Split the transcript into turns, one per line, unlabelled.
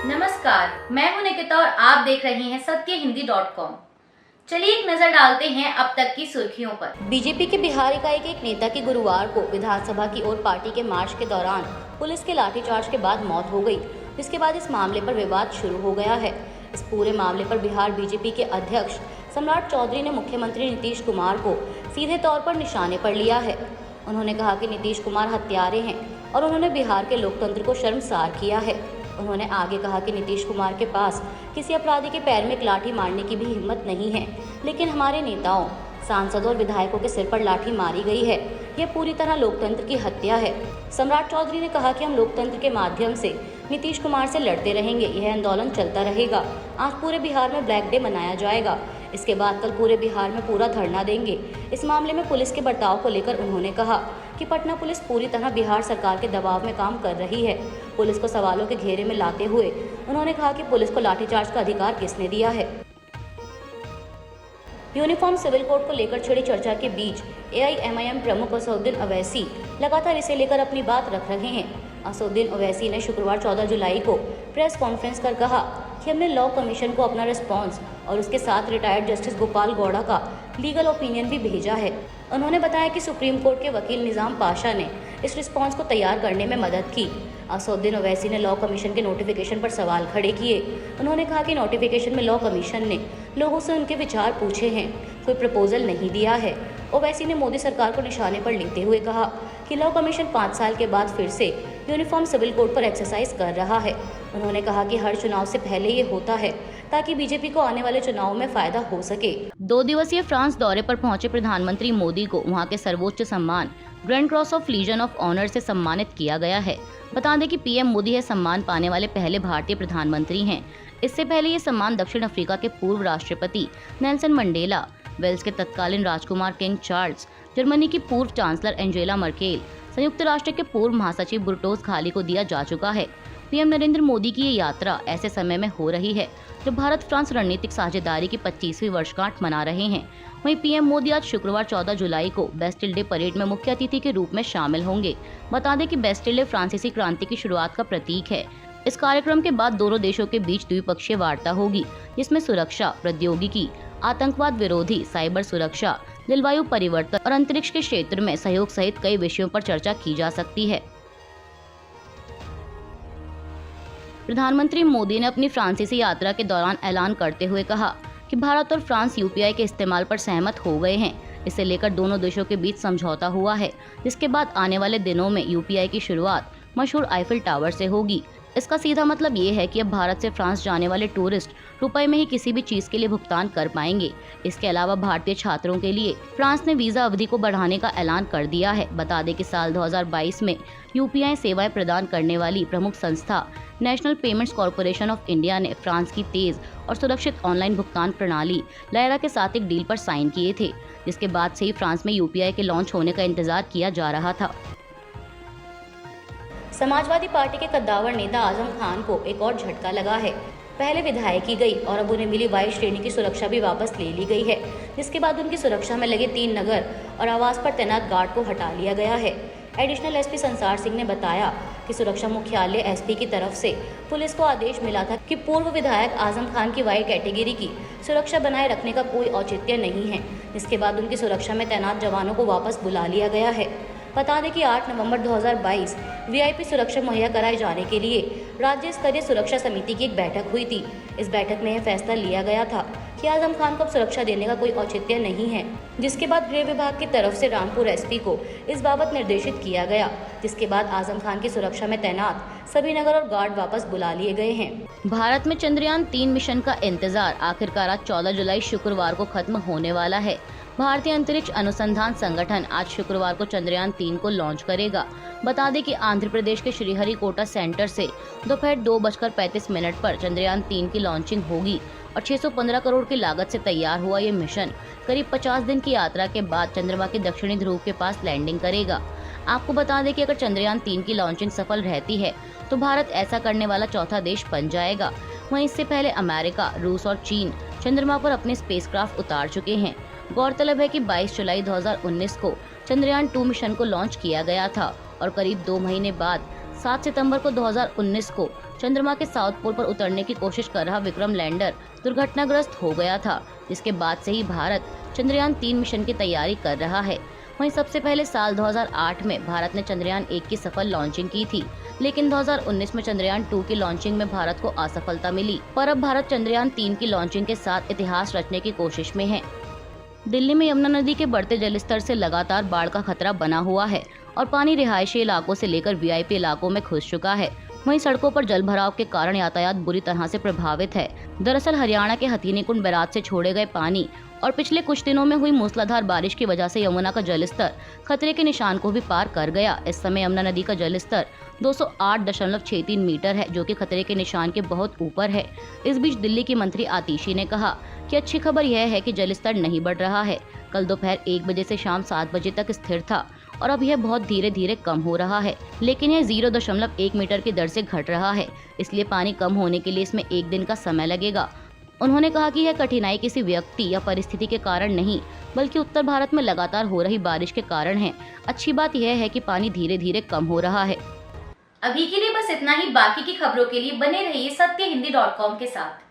नमस्कार, मैं हूं निकिता और आप देख रहे हैं सत्यहिंदी.com। चलिए एक नजर डालते हैं अब तक की सुर्खियों पर।
बीजेपी के बिहार इकाई के एक नेता की गुरुवार को विधानसभा की ओर पार्टी के मार्च के दौरान पुलिस के लाठीचार्ज के बाद मौत हो गई, जिसके बाद इस मामले पर विवाद शुरू हो गया है। इस पूरे मामले पर बिहार बीजेपी के अध्यक्ष सम्राट चौधरी ने मुख्यमंत्री नीतीश कुमार को सीधे तौर पर निशाने पर लिया है। उन्होंने कहा कि नीतीश कुमार हत्यारे हैं और उन्होंने बिहार के लोकतंत्र को शर्मसार किया है। उन्होंने आगे कहा कि नीतीश कुमार के पास किसी अपराधी के पैर में एक लाठी मारने की भी हिम्मत नहीं है, लेकिन हमारे नेताओं, सांसदों और विधायकों के सिर पर लाठी मारी गई है। यह पूरी तरह लोकतंत्र की हत्या है। सम्राट चौधरी ने कहा कि हम लोकतंत्र के माध्यम से नीतीश कुमार से लड़ते रहेंगे। यह आंदोलन चलता रहेगा। आज पूरे बिहार में ब्लैक डे मनाया जाएगा। इसके बाद कल पूरे बिहार में पूरा धरना देंगे। इस मामले में पुलिस के बर्ताव को लेकर उन्होंने कहा कि पटना पुलिस पूरी तरह बिहार सरकार के दबाव में काम कर रही है। पुलिस को सवालों के घेरे में लाते हुए उन्होंने कहा कि पुलिस को लाठीचार्ज का अधिकार किसने दिया है। यूनिफॉर्म सिविल कोड को लेकर छिड़ी चर्चा के बीच AIMIM प्रमुख असदुद्दीन ओवैसी लगातार इसे लेकर अपनी बात रख रहे हैं। असदुद्दीन ओवैसी ने शुक्रवार 14 जुलाई को प्रेस कॉन्फ्रेंस कर कहा कि हमने लॉ कमीशन को अपना रिस्पॉन्स और उसके साथ रिटायर्ड जस्टिस गोपाल गौड़ा का लीगल ओपिनियन भी भेजा है। उन्होंने बताया कि सुप्रीम कोर्ट के वकील निजाम पाशा ने इस रिस्पॉन्स को तैयार करने में मदद की। असदुद्दीन ओवैसी ने लॉ कमीशन के नोटिफिकेशन पर सवाल खड़े किए। उन्होंने कहा कि नोटिफिकेशन में लॉ कमीशन ने लोगों से उनके विचार पूछे हैं, कोई प्रपोजल नहीं दिया है। ओवैसी ने मोदी सरकार को निशाने पर लेते हुए कहा कि लॉ कमीशन 5 साल के बाद फिर से यूनिफॉर्म सिविल कोड पर एक्सरसाइज कर रहा है। उन्होंने कहा कि हर चुनाव से पहले ये होता है ताकि बीजेपी को आने वाले चुनाव में फायदा हो सके। 2 दिवसीय फ्रांस दौरे पर पहुंचे प्रधानमंत्री मोदी को वहां के सर्वोच्च सम्मान Grand Cross of Legion of Honour से सम्मानित किया गया है। बता दें कि पीएम मोदी यह सम्मान पाने वाले पहले भारतीय प्रधानमंत्री हैं। इससे पहले ये सम्मान दक्षिण अफ्रीका के पूर्व राष्ट्रपति नेल्सन मंडेला, वेल्स के तत्कालीन राजकुमार किंग चार्ल्स, जर्मनी की पूर्व चांसलर एंजेला मर्केल, संयुक्त राष्ट्र के पूर्व महासचिव बुर्टोस घाली को दिया जा चुका है। पीएम नरेंद्र मोदी की ये यात्रा ऐसे समय में हो रही है जब भारत फ्रांस रणनीतिक साझेदारी की 25वीं वर्षगांठ मना रहे हैं। वहीं पीएम मोदी आज शुक्रवार 14 जुलाई को बेस्टिल डे परेड में मुख्य अतिथि के रूप में शामिल होंगे। बता दें कि बेस्टिल डे फ्रांसीसी क्रांति की शुरुआत का प्रतीक है। इस कार्यक्रम के बाद दोनों देशों के बीच द्विपक्षीय वार्ता होगी, जिसमें सुरक्षा, प्रौद्योगिकी, आतंकवाद विरोधी, साइबर सुरक्षा, जलवायु परिवर्तन और अंतरिक्ष के क्षेत्र में सहयोग सहित कई विषयों पर चर्चा की जा सकती है। प्रधानमंत्री मोदी ने अपनी फ्रांसीसी यात्रा के दौरान ऐलान करते हुए कहा कि भारत और फ्रांस UPI के इस्तेमाल पर सहमत हो गए हैं। इसे लेकर दोनों देशों के बीच समझौता हुआ है, जिसके बाद आने वाले दिनों में UPI की शुरुआत मशहूर आईफिल टावर से होगी। इसका सीधा मतलब ये है कि अब भारत से फ्रांस जाने वाले टूरिस्ट रुपए में ही किसी भी चीज के लिए भुगतान कर पाएंगे। इसके अलावा भारतीय छात्रों के लिए फ्रांस ने वीजा अवधि को बढ़ाने का ऐलान कर दिया है। बता दें कि साल 2022 में UPI सेवाएं प्रदान करने वाली प्रमुख संस्था national payments corporation of India ने फ्रांस की तेज और सुरक्षित ऑनलाइन भुगतान प्रणाली लायरा के साथ एक डील पर साइन किए थे, जिसके बाद से ही फ्रांस में UPI के लॉन्च होने का इंतजार किया जा रहा था। समाजवादी पार्टी के कद्दावर नेता आजम खान को एक और झटका लगा है। पहले विधायकी गई और अब उन्हें मिली वायु श्रेणी की सुरक्षा भी वापस ले ली गई है, जिसके बाद उनकी सुरक्षा में लगे 3 नगर और आवास पर तैनात गार्ड को हटा लिया गया है। एडिशनल SP संसार सिंह ने बताया कि सुरक्षा मुख्यालय SP की तरफ से पुलिस को आदेश मिला था कि पूर्व विधायक आजम खान की वाई कैटेगरी की सुरक्षा बनाए रखने का कोई औचित्य नहीं है, जिसके बाद उनकी सुरक्षा में तैनात जवानों को वापस बुला लिया गया है। बता दें कि 8 नवंबर 2022 VIP सुरक्षा मुहैया कराए जाने के लिए राज्य स्तरीय सुरक्षा समिति की एक बैठक हुई थी। इस बैठक में यह फैसला लिया गया था कि आजम खान को अब सुरक्षा देने का कोई औचित्य नहीं है, जिसके बाद गृह विभाग की तरफ से रामपुर SP को इस बाबत निर्देशित किया गया, जिसके बाद आजम खान की सुरक्षा में तैनात सभी नगर और गार्ड वापस बुला लिए गए हैं। भारत में चंद्रयान 3 मिशन का इंतजार आखिरकार आज 14 जुलाई शुक्रवार को खत्म होने वाला है। भारतीय अंतरिक्ष अनुसंधान संगठन आज शुक्रवार को चंद्रयान 3 को लॉन्च करेगा। बता दें कि आंध्र प्रदेश के श्रीहरिकोटा सेंटर से दोपहर 2:35 पर चंद्रयान 3 की लॉन्चिंग होगी और 615 करोड़ की लागत से तैयार हुआ ये मिशन करीब 50 दिन की यात्रा के बाद चंद्रमा के दक्षिणी ध्रुव के पास लैंडिंग करेगा। आपको बता दें कि अगर चंद्रयान 3 की लॉन्चिंग सफल रहती है तो भारत ऐसा करने वाला चौथा देश बन जाएगा। वहीं इससे पहले अमेरिका, रूस और चीन चंद्रमा पर अपने स्पेसक्राफ्ट उतार चुके हैं। गौरतलब है कि 22 जुलाई 2019 को चंद्रयान 2 मिशन को लॉन्च किया गया था और करीब 2 महीने बाद 7 सितंबर को 2019 को चंद्रमा के साउथ पोल पर उतरने की कोशिश कर रहा विक्रम लैंडर दुर्घटनाग्रस्त हो गया था, जिसके बाद से ही भारत चंद्रयान 3 मिशन की तैयारी कर रहा है। वहीं सबसे पहले साल 2008 में भारत ने चंद्रयान 1 की सफल लॉन्चिंग की थी, लेकिन 2019 में चंद्रयान 2 की लॉन्चिंग में भारत को असफलता मिली। पर अब भारत चंद्रयान 3 की लॉन्चिंग के साथ इतिहास रचने की कोशिश में है। दिल्ली में यमुना नदी के बढ़ते जलस्तर से लगातार बाढ़ का खतरा बना हुआ है और पानी रिहायशी इलाकों से लेकर वीआईपी इलाकों में घुस चुका है। वहीं सड़कों पर जल भराव के कारण यातायात बुरी तरह से प्रभावित है। दरअसल हरियाणा के हथीनी कुंड बैराज से छोड़े गए पानी और पिछले कुछ दिनों में हुई मूसलाधार बारिश की वजह से यमुना का जलस्तर खतरे के निशान को भी पार कर गया। इस समय यमुना नदी का जलस्तर 208.63 मीटर है, जो कि खतरे के निशान के बहुत ऊपर है। इस बीच दिल्ली की मंत्री आतिशी ने कहा कि अच्छी खबर यह है कि जलस्तर नहीं बढ़ रहा है। कल दोपहर 1 बजे से शाम 7 बजे तक स्थिर था और अब यह बहुत धीरे धीरे कम हो रहा है, लेकिन यह 0.1 मीटर की दर से घट रहा है। इसलिए पानी कम होने के लिए इसमें 1 दिन का समय लगेगा। उन्होंने कहा कि यह कठिनाई किसी व्यक्ति या परिस्थिति के कारण नहीं, बल्कि उत्तर भारत में लगातार हो रही बारिश के कारण है। अच्छी बात यह है कि पानी धीरे धीरे कम हो रहा है।
अभी के लिए बस इतना ही। बाकी की खबरों के लिए बने रहिए सत्यहिंदी.com के साथ।